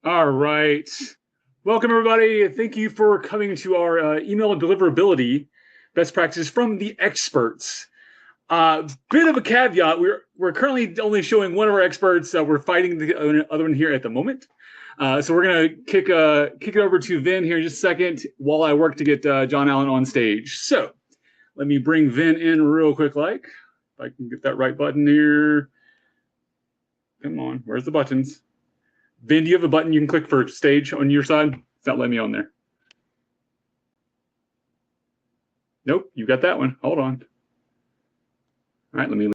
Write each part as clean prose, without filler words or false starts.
All right. Welcome, everybody. Thank you for coming to our email deliverability best practices from the experts. Bit of a caveat: we're currently only showing one of our experts. We're fighting the other one here at the moment. So we're gonna kick it over to Vin here in just a second while I work to get John Allen on stage. So let me bring Vin in real quick, like if I can get that right button here. Come on, where's the buttons? Vin, do you have a button you can click for stage on your side? It's not letting me on there. Nope, you got that one. Hold on. All right, let me.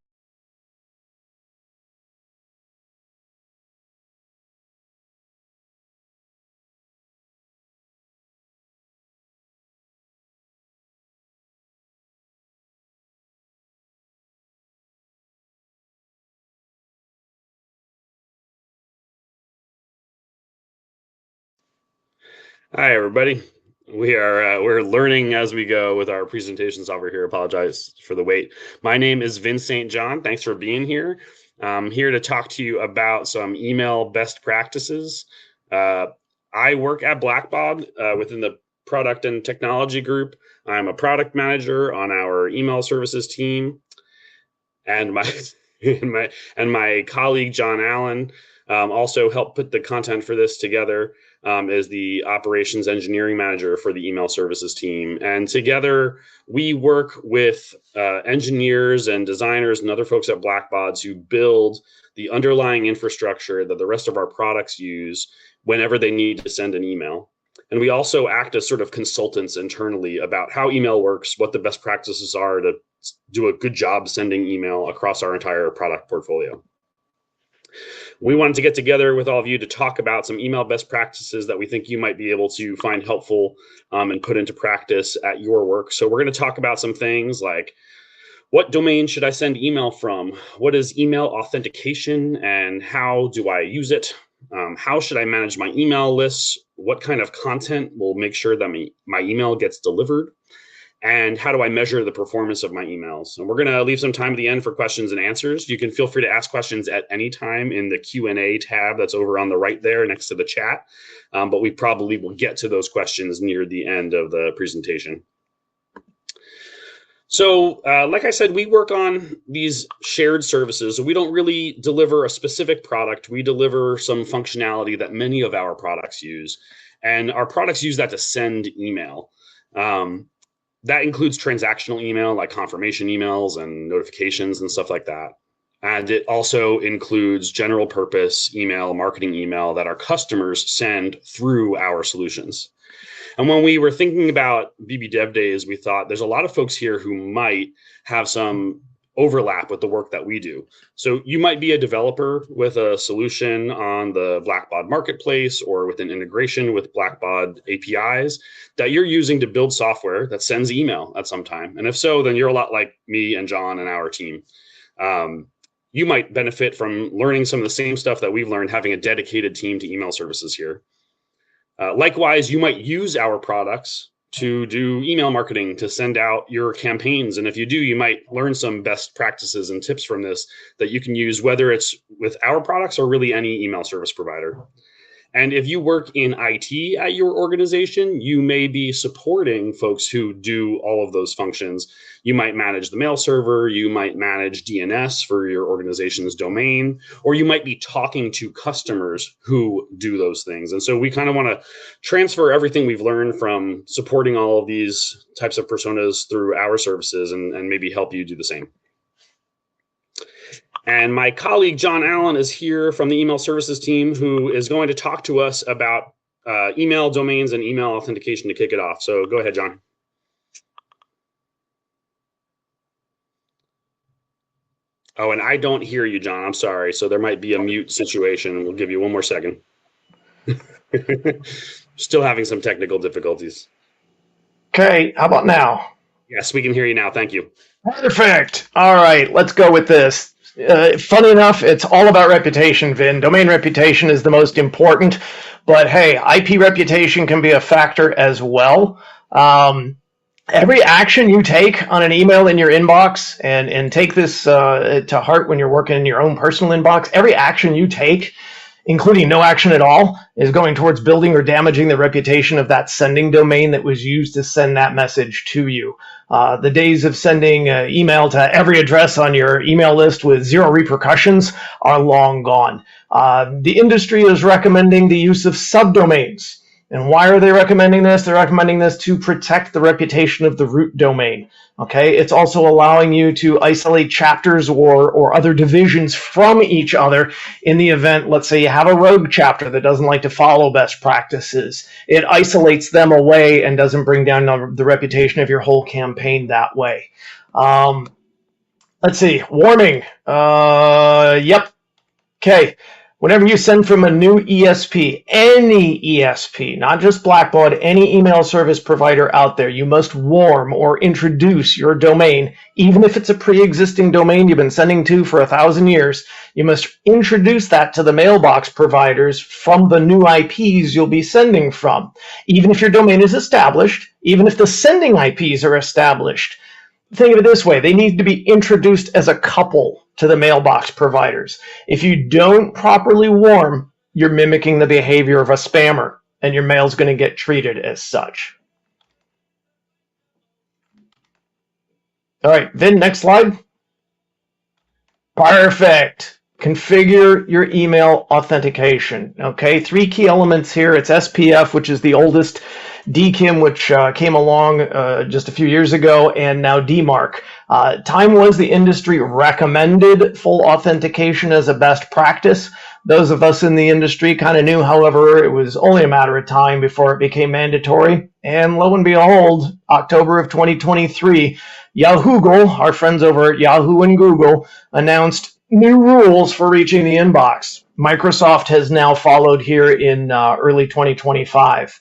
Hi, everybody. We're learning as we go with our presentation software here. Apologize for the wait. My name is Vince St. John. Thanks for being here. I'm here to talk to you about some email best practices. I work at Blackbaud within the product and technology group. I'm a product manager on our email services team, and my my colleague John Allen also helped put the content for this together. Is the operations engineering manager for the email services team. And together we work with engineers and designers and other folks at Blackbaud to build the underlying infrastructure that the rest of our products use whenever they need to send an email. And we also act as sort of consultants internally about how email works, what the best practices are to do a good job sending email across our entire product portfolio. We wanted to get together with all of you to talk about some email best practices that we think you might be able to find helpful and put into practice at your work. So we're going to talk about some things like, what domain should I send email from? What is email authentication and how do I use it? How should I manage my email lists? What kind of content will make sure that my email gets delivered? And how do I measure the performance of my emails? And we're going to leave some time at the end for questions and answers. You can feel free to ask questions at any time in the Q&A tab that's over on the right there next to the chat. But we probably will get to those questions near the end of the presentation. So like I said, we work on these shared services. So we don't really deliver a specific product. We deliver some functionality that many of our products use. And our products use that to send email. That includes transactional email, like confirmation emails and notifications and stuff like that. And it also includes general purpose email, marketing email that our customers send through our solutions. And when we were thinking about BB Dev Days, we thought there's a lot of folks here who might have some overlap with the work that we do. So you might be a developer with a solution on the Blackbaud marketplace or with an integration with Blackbaud APIs that you're using to build software that sends email at some time. And if so, then you're a lot like me and John and our team. You might benefit from learning some of the same stuff that we've learned, having a dedicated team to email services here. Likewise, you might use our products to do email marketing, to send out your campaigns. And if you do, you might learn some best practices and tips from this that you can use, whether it's with our products or really any email service provider. And if you work in IT at your organization, you may be supporting folks who do all of those functions. You might manage the mail server, you might manage DNS for your organization's domain, or you might be talking to customers who do those things. And so we kind of want to transfer everything we've learned from supporting all of these types of personas through our services and maybe help you do the same. And my colleague, John Allen, is here from the email services team, who is going to talk to us about email domains and email authentication to kick it off. So go ahead, John. Oh, and I don't hear you, John. I'm sorry. So there might be a mute situation. We'll give you one more second. Still having some technical difficulties. Okay, how about now? Yes, we can hear you now. Thank you. Perfect. All right, let's go with this. Funny enough, it's all about reputation, Vin. Domain reputation is the most important, but hey, IP reputation can be a factor as well. Every action you take on an email in your inbox, and take this to heart when you're working in your own personal inbox, every action you take including no action at all, is going towards building or damaging the reputation of that sending domain that was used to send that message to you. The days of sending email to every address on your email list with zero repercussions are long gone. The industry is recommending the use of subdomains. And why are they recommending this? They're recommending this to protect the reputation of the root domain. Okay, it's also allowing you to isolate chapters or other divisions from each other in the event, let's say you have a rogue chapter that doesn't like to follow best practices. It isolates them away and doesn't bring down the reputation of your whole campaign that way. Let's see, warning. Yep. Okay. Whenever you send from a new ESP, any ESP, not just Blackbaud, any email service provider out there, you must warm or introduce your domain, even if it's a pre-existing domain you've been sending to for 1,000 years. You must introduce that to the mailbox providers from the new IPs you'll be sending from. Even if your domain is established, even if the sending IPs are established. Think of it this way, they need to be introduced as a couple to the mailbox providers. If you don't properly warm, you're mimicking the behavior of a spammer, and your mail's going to get treated as such. All right, Vin, next slide. Perfect. Configure your email authentication. Okay, 3 key elements here. It's SPF, which is the oldest, DKIM, which came along just a few years ago, and now DMARC. Time was the industry recommended full authentication as a best practice. Those of us in the industry kind of knew, however, it was only a matter of time before it became mandatory. And lo and behold, October of 2023, Yahoo, our friends over at Yahoo and Google, announced new rules for reaching the inbox. Microsoft has now followed here in early 2025.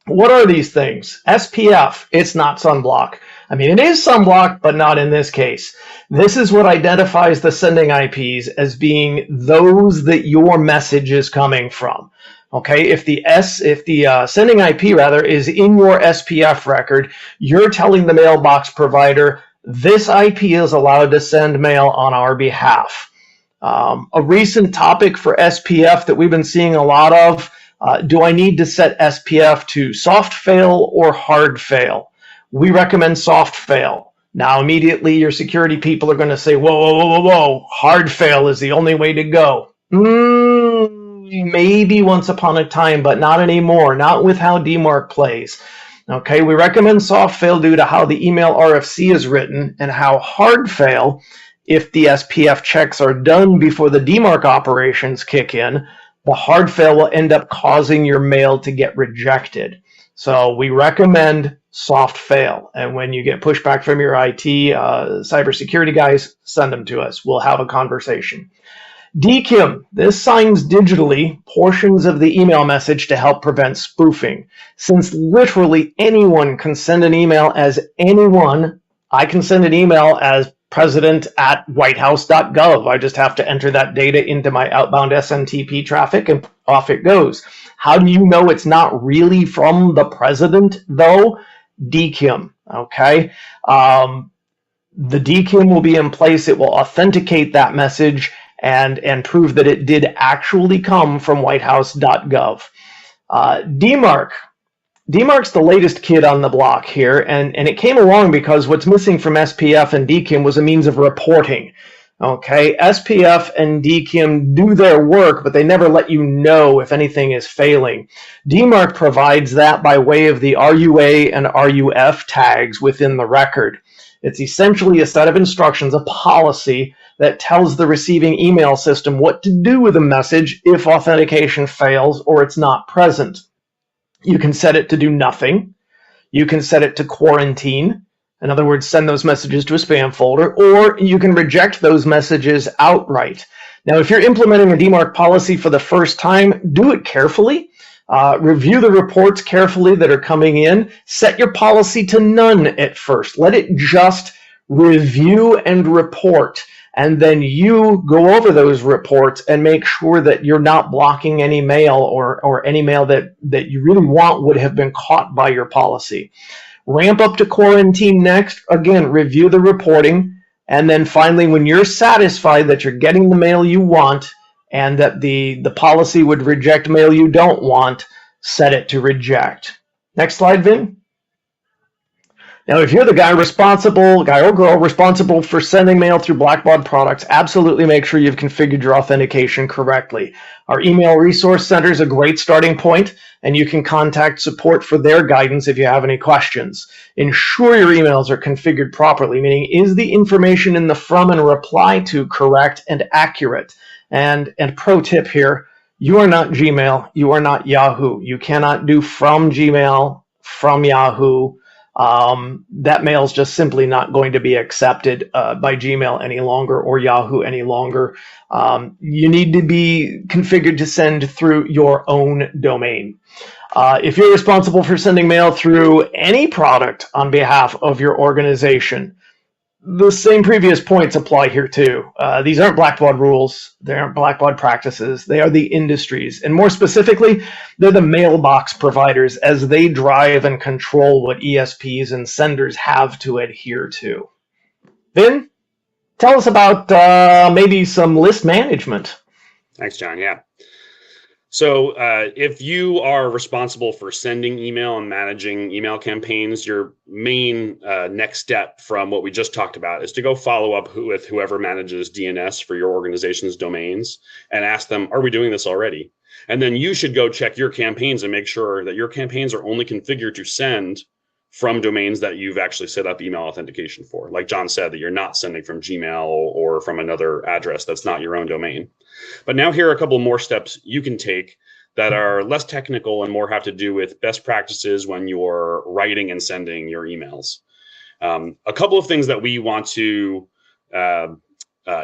What are these things? SPF, it's not sunblock. I mean, it is sunblock, but not in this case. This is what identifies the sending IPs as being those that your message is coming from. Okay, if the sending IP rather is in your SPF record, you're telling the mailbox provider this IP is allowed to send mail on our behalf. A recent topic for SPF that we've been seeing a lot of, do I need to set SPF to soft fail or hard fail? We recommend soft fail. Now, immediately your security people are going to say, whoa, hard fail is the only way to go. Maybe once upon a time, but not anymore, not with how DMARC plays. Okay, we recommend soft fail due to how the email RFC is written, and how hard fail, if the SPF checks are done before the DMARC operations kick in, the hard fail will end up causing your mail to get rejected. So we recommend soft fail. And when you get pushback from your IT cybersecurity guys, send them to us. We'll have a conversation. DKIM, this signs digitally portions of the email message to help prevent spoofing. Since literally anyone can send an email as anyone, I can send an email as president@whitehouse.gov. I just have to enter that data into my outbound SMTP traffic and off it goes. How do you know it's not really from the president, though? DKIM, okay? The DKIM will be in place. It will authenticate that message and prove that it did actually come from whitehouse.gov. DMARC's the latest kid on the block here, and it came along because what's missing from SPF and DKIM was a means of reporting. Okay, SPF and DKIM do their work, but they never let you know if anything is failing. DMARC provides that by way of the RUA and RUF tags within the record. It's essentially a set of instructions, a policy that tells the receiving email system what to do with a message if authentication fails or it's not present. You can set it to do nothing. You can set it to quarantine. In other words, send those messages to a spam folder, or you can reject those messages outright. Now, if you're implementing a DMARC policy for the first time, do it carefully. Review the reports carefully that are coming in. Set your policy to none at first. Let it just review and report. And then you go over those reports and make sure that you're not blocking any mail or any mail that you really want would have been caught by your policy. Ramp up to quarantine next. Again, review the reporting. And then finally, when you're satisfied that you're getting the mail you want and that the policy would reject mail you don't want, set it to reject. Next slide, Vin. Now, if you're the guy or girl responsible for sending mail through Blackbaud products, absolutely make sure you've configured your authentication correctly. Our email resource center is a great starting point, and you can contact support for their guidance if you have any questions. Ensure your emails are configured properly, meaning is the information in the from and reply to correct and accurate? And pro tip here, you are not Gmail, you are not Yahoo. You cannot do from Gmail, from Yahoo. That mail is just simply not going to be accepted by Gmail any longer or Yahoo any longer. You need to be configured to send through your own domain. If you're responsible for sending mail through any product on behalf of your organization, the same previous points apply here too. These aren't Blackbaud rules. They aren't Blackbaud practices. They are the industries. And more specifically, they're the mailbox providers as they drive and control what ESPs and senders have to adhere to. Vin, tell us about maybe some list management. Thanks, John. Yeah. So if you are responsible for sending email and managing email campaigns, your main next step from what we just talked about is to go follow up with whoever manages DNS for your organization's domains and ask them, are we doing this already? And then you should go check your campaigns and make sure that your campaigns are only configured to send from domains that you've actually set up email authentication for. Like John said, that you're not sending from Gmail or from another address that's not your own domain. But now here are a couple more steps you can take that are less technical and more have to do with best practices when you're writing and sending your emails. A couple of things that we want to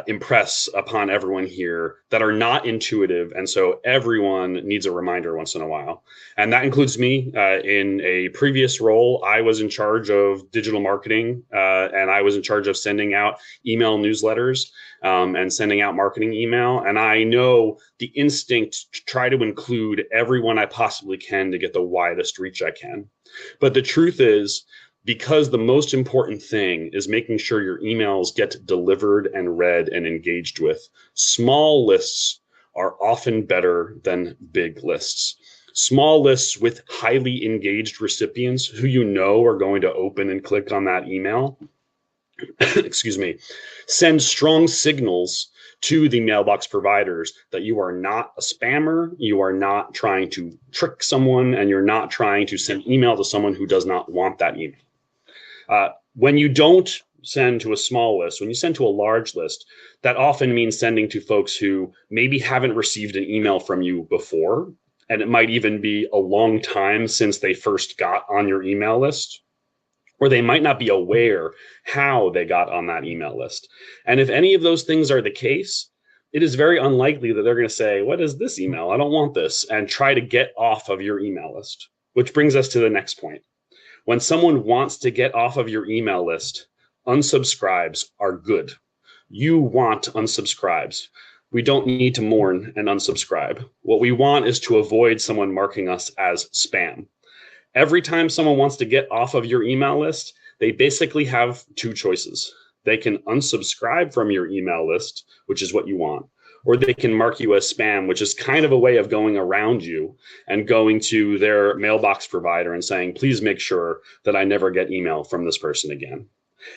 impress upon everyone here that are not intuitive, and so everyone needs a reminder once in a while. And that includes me. In a previous role, I was in charge of digital marketing, and I was in charge of sending out email newsletters and sending out marketing email. And I know the instinct to try to include everyone I possibly can to get the widest reach I can. But the truth is, because the most important thing is making sure your emails get delivered and read and engaged with, small lists are often better than big lists. Small lists with highly engaged recipients who you know are going to open and click on that email, excuse me, send strong signals to the mailbox providers that you are not a spammer, you are not trying to trick someone, and you're not trying to send email to someone who does not want that email. When you don't send to a small list, when you send to a large list, that often means sending to folks who maybe haven't received an email from you before, and it might even be a long time since they first got on your email list, or they might not be aware how they got on that email list. And if any of those things are the case, it is very unlikely that they're going to say, what is this email? I don't want this, and try to get off of your email list, which brings us to the next point. When someone wants to get off of your email list, unsubscribes are good. You want unsubscribes. We don't need to mourn and unsubscribe. What we want is to avoid someone marking us as spam. Every time someone wants to get off of your email list, they basically have two choices. They can unsubscribe from your email list, which is what you want, or they can mark you as spam, which is kind of a way of going around you and going to their mailbox provider and saying, please make sure that I never get email from this person again.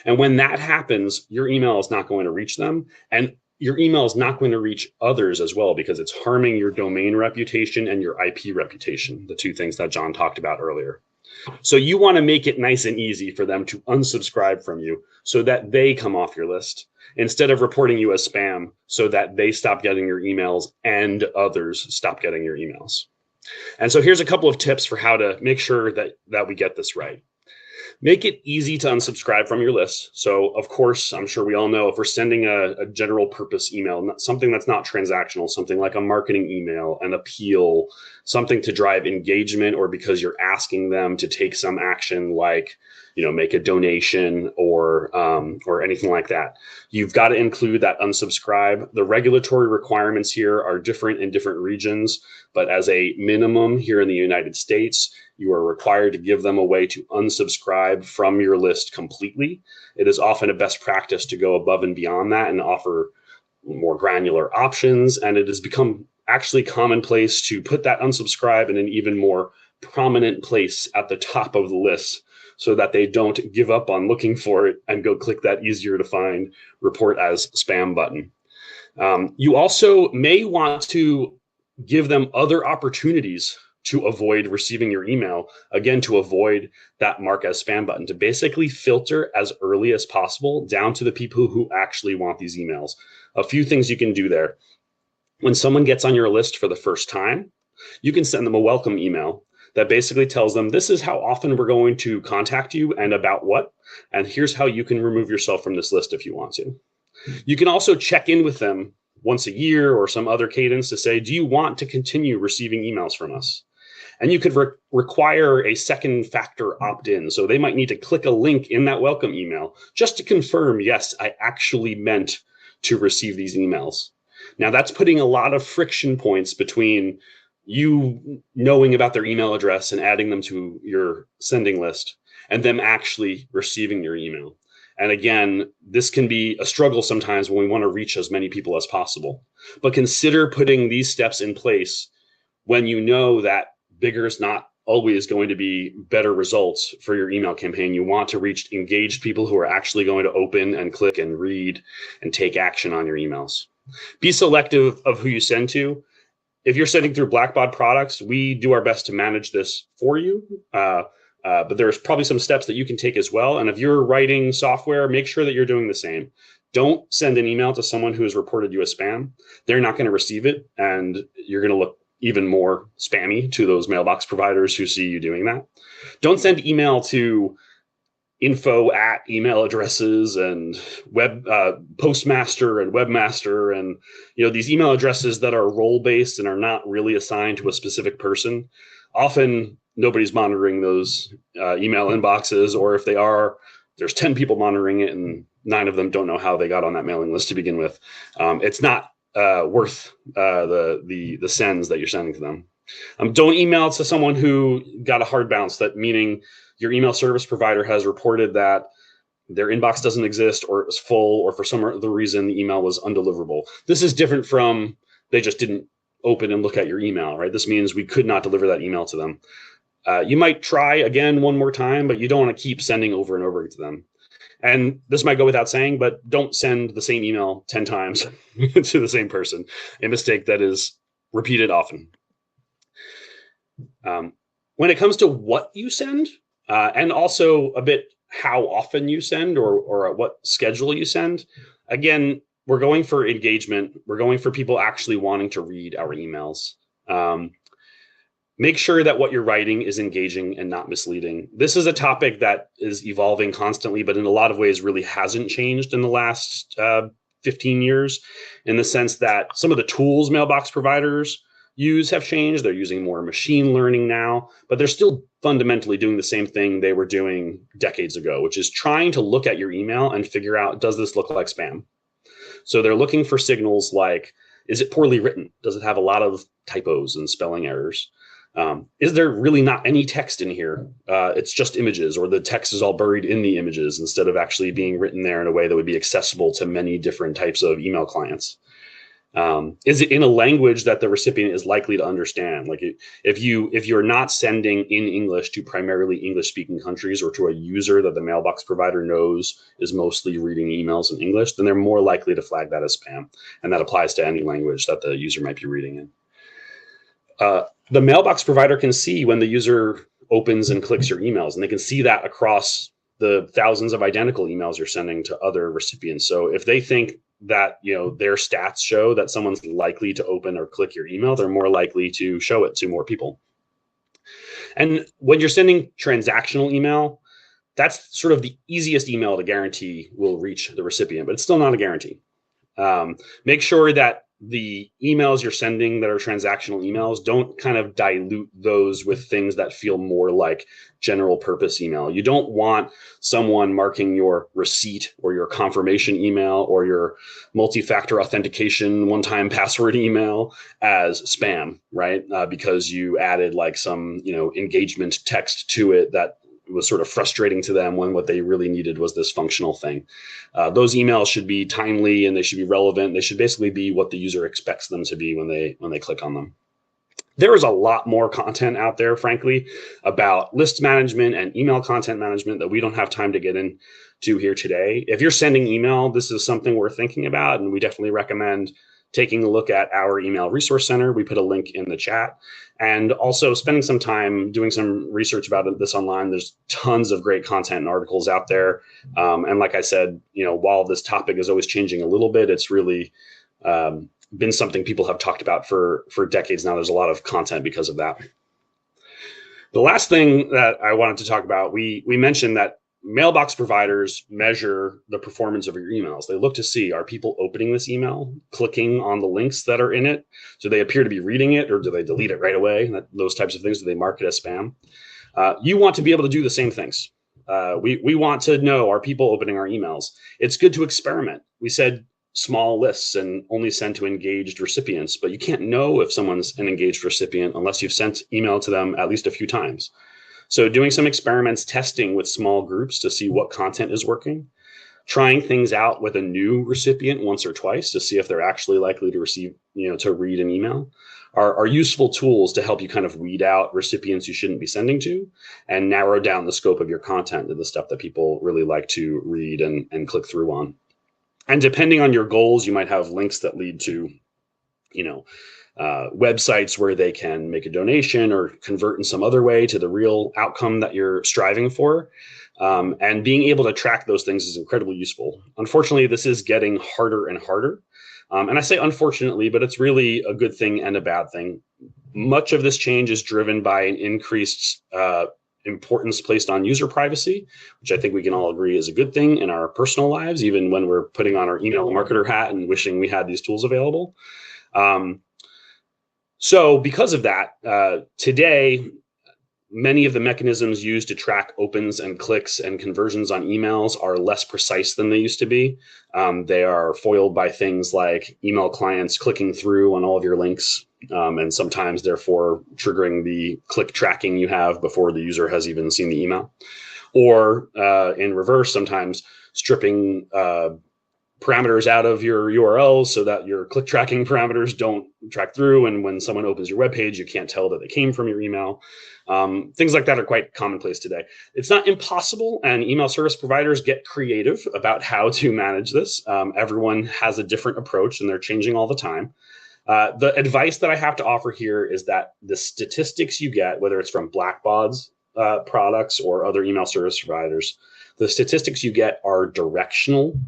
And when that happens, your email is not going to reach them, and your email is not going to reach others as well, because it's harming your domain reputation and your IP reputation, the two things that John talked about earlier. So you want to make it nice and easy for them to unsubscribe from you so that they come off your list, instead of reporting you as spam so that they stop getting your emails and others stop getting your emails. And so here's a couple of tips for how to make sure that we get this right. Make it easy to unsubscribe from your list. So of course, I'm sure we all know if we're sending a general purpose email, something that's not transactional, something like a marketing email, an appeal, something to drive engagement, or because you're asking them to take some action like, make a donation or anything like that. You've got to include that unsubscribe. The regulatory requirements here are different in different regions, but as a minimum here in the United States, you are required to give them a way to unsubscribe from your list completely. It is often a best practice to go above and beyond that and offer more granular options, and it has become actually commonplace to put that unsubscribe in an even more prominent place at the top of the list so that they don't give up on looking for it and go click that easier to find report as spam button. You also may want to give them other opportunities to avoid receiving your email, again, to avoid that mark as spam button, to basically filter as early as possible down to the people who actually want these emails. A few things you can do there. When someone gets on your list for the first time, you can send them a welcome email that basically tells them, this is how often we're going to contact you and about what, and here's how you can remove yourself from this list if you want to. You can also check in with them once a year or some other cadence to say, do you want to continue receiving emails from us? And you could require a second factor opt-in. So they might need to click a link in that welcome email just to confirm, yes, I actually meant to receive these emails. Now that's putting a lot of friction points between you knowing about their email address and adding them to your sending list and them actually receiving your email. And again, this can be a struggle sometimes when we want to reach as many people as possible. But consider putting these steps in place when you know that bigger is not always going to be better results for your email campaign. You want to reach engaged people who are actually going to open and click and read and take action on your emails. Be selective of who you send to. If you're sending through Blackbaud products, we do our best to manage this for you. But there's probably some steps that you can take as well. And if you're writing software, make sure that you're doing the same. Don't send an email to someone who has reported you as spam. They're not going to receive it, and you're going to look even more spammy to those mailbox providers who see you doing that. Don't send email to info@email addresses and web postmaster and webmaster, and these email addresses that are role-based and are not really assigned to a specific person. Often nobody's monitoring those email inboxes, or if they are, there's 10 people monitoring it and 9 of them don't know how they got on that mailing list to begin with. It's not worth the sends that you're sending to them. Don't email to someone who got a hard bounce, that meaning your email service provider has reported that their inbox doesn't exist, or it was full, or for some other reason the email was undeliverable. This is different from they just didn't open and look at your email, right? This means we could not deliver that email to them. You might try again one more time, but you don't want to keep sending over and over to them. And this might go without saying, but don't send the same email 10 times to the same person, a mistake that is repeated often. When it comes to what you send, and also a bit how often you send, or at what schedule you send, again, we're going for engagement. We're going for people actually wanting to read our emails. Make sure that what you're writing is engaging and not misleading. This is a topic that is evolving constantly, but in a lot of ways really hasn't changed in the last 15 years, in the sense that some of the tools mailbox providers use have changed. They're using more machine learning now, but they're still fundamentally doing the same thing they were doing decades ago, which is trying to look at your email and figure out, does this look like spam? So they're looking for signals like, is it poorly written? Does it have a lot of typos and spelling errors? Is there really not any text in here? It's just images, or the text is all buried in the images instead of actually being written there in a way that would be accessible to many different types of email clients. Is it in a language that the recipient is likely to understand? Like if you're not sending in English to primarily English-speaking countries, or to a user that the mailbox provider knows is mostly reading emails in English, then they're more likely to flag that as spam. And that applies to any language that the user might be reading in. The mailbox provider can see when the user opens and clicks your emails, and they can see that across the thousands of identical emails you're sending to other recipients. So if they think that their stats show that someone's likely to open or click your email, they're more likely to show it to more people. And when you're sending transactional email, that's sort of the easiest email to guarantee will reach the recipient, but it's still not a guarantee. Make sure that the emails you're sending that are transactional emails don't kind of dilute those with things that feel more like general purpose email. You don't want someone marking your receipt or your confirmation email or your multi-factor authentication one-time password email as spam, right? Because you added like some engagement text to it that was sort of frustrating to them when what they really needed was this functional thing. Those emails should be timely and they should be relevant. They should basically be what the user expects them to be when they click on them. There is a lot more content out there, frankly, about list management and email content management that we don't have time to get into here today. If you're sending email, this is something we're thinking about, and we definitely recommend taking a look at our email resource center. We put a link in the chat, and also spending some time doing some research about this online. There's tons of great content and articles out there. And like I said, while this topic is always changing a little bit, it's really been something people have talked about for decades now. There's a lot of content because of that. The last thing that I wanted to talk about, we mentioned that mailbox providers measure the performance of your emails. They look to see, are people opening this email, clicking on the links that are in it? Do they appear to be reading it, or do they delete it right away? Those types of things. Do they mark it as spam? You want to be able to do the same things. We want to know, are people opening our emails? It's good to experiment. We said small lists and only send to engaged recipients, but you can't know if someone's an engaged recipient unless you've sent email to them at least a few times. So doing some experiments, testing with small groups to see what content is working, trying things out with a new recipient once or twice to see if they're actually likely to receive, to read an email, are useful tools to help you kind of weed out recipients you shouldn't be sending to and narrow down the scope of your content to the stuff that people really like to read and click through on. And depending on your goals, you might have links that lead to, websites where they can make a donation or convert in some other way to the real outcome that you're striving for. And being able to track those things is incredibly useful. Unfortunately, this is getting harder and harder. And I say unfortunately, but it's really a good thing and a bad thing. Much of this change is driven by an increased importance placed on user privacy, which I think we can all agree is a good thing in our personal lives, even when we're putting on our email marketer hat and wishing we had these tools available. So because of that, today, many of the mechanisms used to track opens and clicks and conversions on emails are less precise than they used to be. They are foiled by things like email clients clicking through on all of your links, and sometimes therefore triggering the click tracking you have before the user has even seen the email. Or in reverse, sometimes stripping parameters out of your URLs so that your click tracking parameters don't track through. And when someone opens your web page, you can't tell that they came from your email. Things like that are quite commonplace today. It's not impossible, and email service providers get creative about how to manage this. Everyone has a different approach, and they're changing all the time. The advice that I have to offer here is that the statistics you get, whether it's from Blackbaud's products or other email service providers, the statistics you get are directional,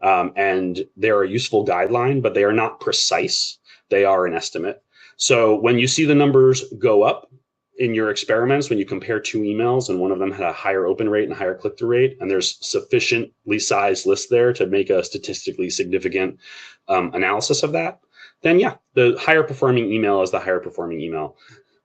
and they're a useful guideline, but they are not precise. They are an estimate. So when you see the numbers go up in your experiments, when you compare two emails and one of them had a higher open rate and a higher click-through rate, and there's sufficiently sized list there to make a statistically significant analysis of that, then yeah, the higher performing email is the higher performing email.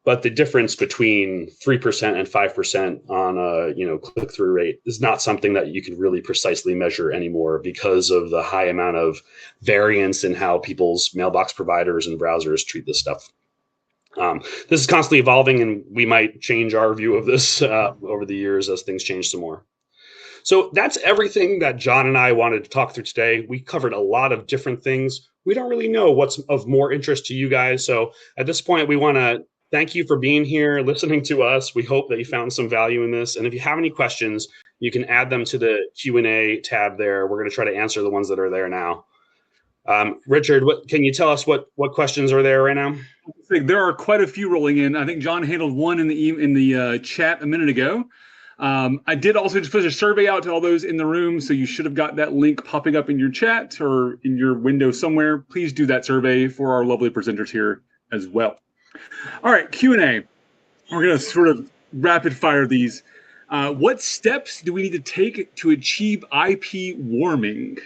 But the difference between 3% and 5% on a click-through rate is not something that you can really precisely measure anymore because of the high amount of variance in how people's mailbox providers and browsers treat this stuff. This is constantly evolving, and we might change our view of this over the years as things change some more. So that's everything that John and I wanted to talk through today. We covered a lot of different things. We don't really know what's of more interest to you guys. So at this point, we want to thank you for being here, listening to us. We hope that you found some value in this. And if you have any questions, you can add them to the Q&A tab there. We're going to try to answer the ones that are there now. Richard, can you tell us what questions are there right now? There are quite a few rolling in. I think John handled one in the chat a minute ago. I did also just put a survey out to all those in the room, so you should have got that link popping up in your chat or in your window somewhere. Please do that survey for our lovely presenters here as well. All right, Q&A. We're going to sort of rapid fire these. What steps do we need to take to achieve IP warming?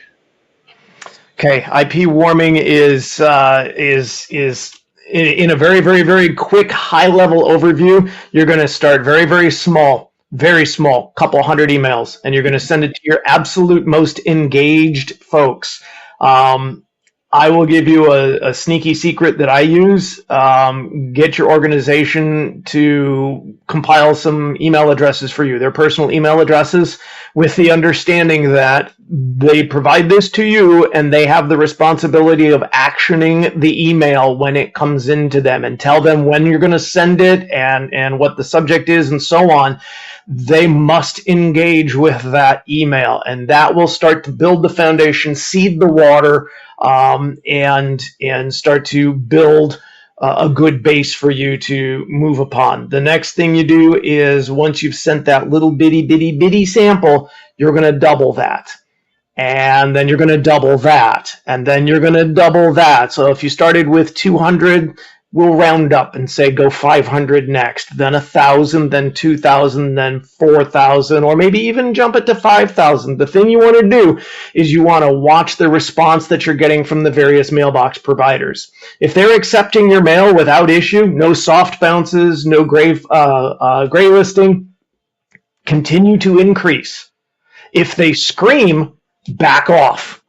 Okay, IP warming is in a very, very, very quick, high-level overview. You're going to start very, very small, couple hundred emails, and you're going to send it to your absolute most engaged folks. I will give you a sneaky secret that I use. Get your organization to compile some email addresses for you, their personal email addresses, with the understanding that they provide this to you and they have the responsibility of actioning the email when it comes into them, and tell them when you're going to send it and what the subject is and so on. They must engage with that email, and that will start to build the foundation, seed the water, and start to build a good base for you to move upon. The next thing you do is, once you've sent that little bitty sample, you're going to double that. And then you're going to double that. And then you're going to double that. So if you started with 200, we'll round up and say go 500 next, then 1,000, then 2,000, then 4,000, or maybe even jump it to 5,000. The thing you want to do is you want to watch the response that you're getting from the various mailbox providers. If they're accepting your mail without issue, no soft bounces, no gray listing, continue to increase. If they scream, back off.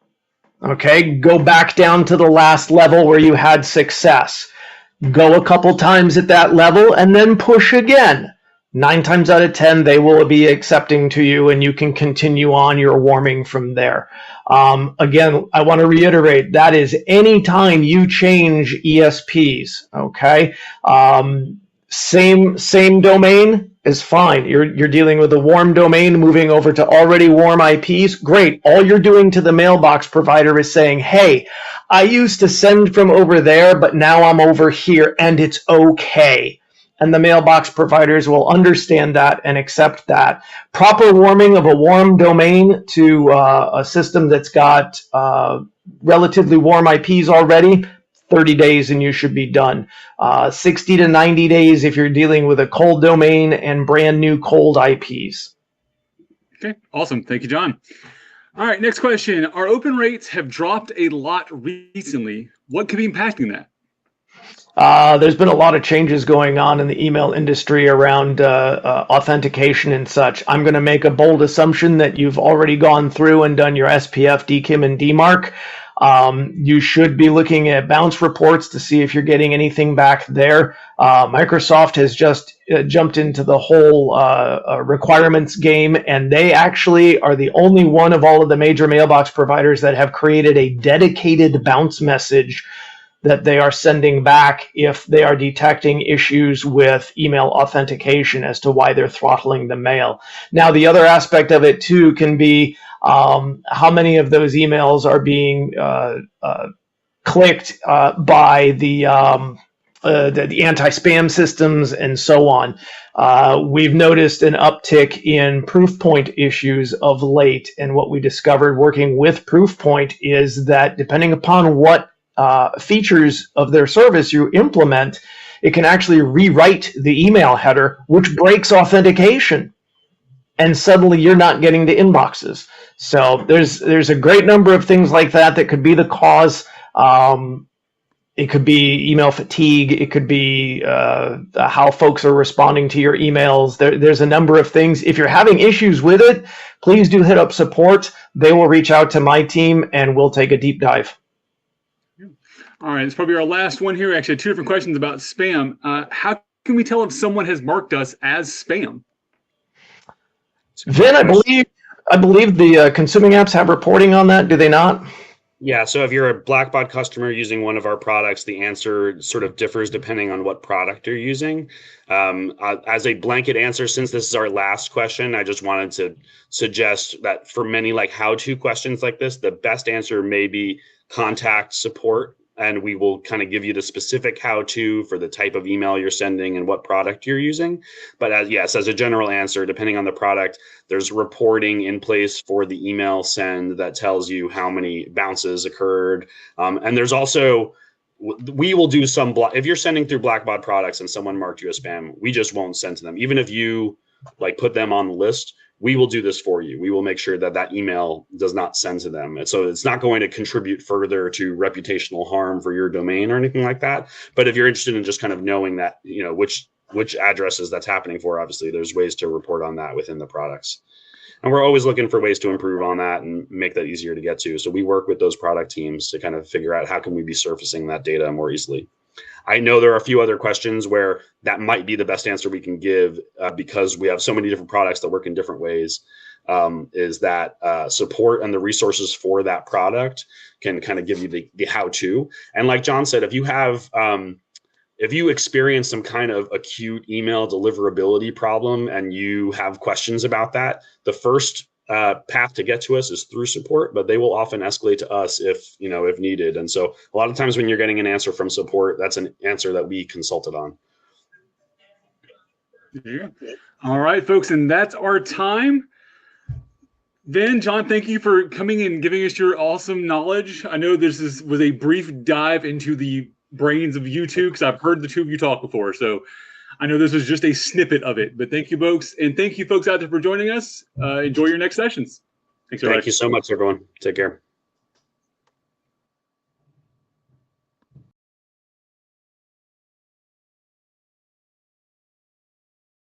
Okay, go back down to the last level where you had success. Go a couple times at that level and then push again. 9 times out of 10, they will be accepting to you, and you can continue on your warming from there. Again, I want to reiterate, that is anytime you change ESPs, okay? Same domain is fine. You're dealing with a warm domain, moving over to already warm IPs. Great. All you're doing to the mailbox provider is saying, hey, I used to send from over there, but now I'm over here, and it's okay. And the mailbox providers will understand that and accept that. Proper warming of a warm domain to a system that's got relatively warm IPs already, 30 days and you should be done. 60 to 90 days if you're dealing with a cold domain and brand new cold IPs. Okay, awesome. Thank you, John. All right, next question. Our open rates have dropped a lot recently. What could be impacting that? There's been a lot of changes going on in the email industry around authentication and such. I'm going to make a bold assumption that you've already gone through and done your SPF, DKIM, and DMARC. You should be looking at bounce reports to see if you're getting anything back there. Microsoft has just jumped into the whole requirements game, and they actually are the only one of all of the major mailbox providers that have created a dedicated bounce message that they are sending back if they are detecting issues with email authentication as to why they're throttling the mail. Now, the other aspect of it too can be how many of those emails are being clicked by the anti-spam systems and so on. We've noticed an uptick in Proofpoint issues of late, and what we discovered working with Proofpoint is that depending upon what features of their service you implement, it can actually rewrite the email header, which breaks authentication. And suddenly you're not getting the inboxes. So there's a great number of things like that could be the cause. It could be email fatigue. It could be how folks are responding to your emails. There's a number of things. If you're having issues with it, please do hit up support. They will reach out to my team and we'll take a deep dive. All right, it's probably our last one here. Actually, 2 different questions about spam. How can we tell if someone has marked us as spam? Vin, I believe the consuming apps have reporting on that. Do they not? Yeah, so if you're a Blackbaud customer using one of our products, the answer sort of differs depending on what product you're using. As a blanket answer, since this is our last question, I just wanted to suggest that for many like how-to questions like this, the best answer may be contact support, and we will kind of give you the specific how-to for the type of email you're sending and what product you're using. But as a general answer, depending on the product, there's reporting in place for the email send that tells you how many bounces occurred. And there's also, we will do some, if you're sending through Blackbaud products and someone marked you as spam, we just won't send to them. Even if you like put them on the list, we will do this for you. We will make sure that that email does not send to them. And so it's not going to contribute further to reputational harm for your domain or anything like that. But if you're interested in just kind of knowing that, which addresses that's happening for, obviously there's ways to report on that within the products. And we're always looking for ways to improve on that and make that easier to get to. So we work with those product teams to kind of figure out how can we be surfacing that data more easily. I know there are a few other questions where that might be the best answer we can give because we have so many different products that work in different ways. Is that support and the resources for that product can kind of give you the how-to. And like John said, if you have if you experience some kind of acute email deliverability problem and you have questions about that, the first path to get to us is through support, but they will often escalate to us if needed. And so a lot of times when you're getting an answer from support, that's an answer that we consulted on. Yeah. All right, folks, and that's our time. Then, John, thank you for coming and giving us your awesome knowledge. I know this was a brief dive into the brains of you two, because I've heard the two of you talk before. So I know this was just a snippet of it. But thank you, folks. And thank you, folks out there, for joining us. Enjoy your next sessions. Thanks, everybody. Thank you so much, everyone. Take care.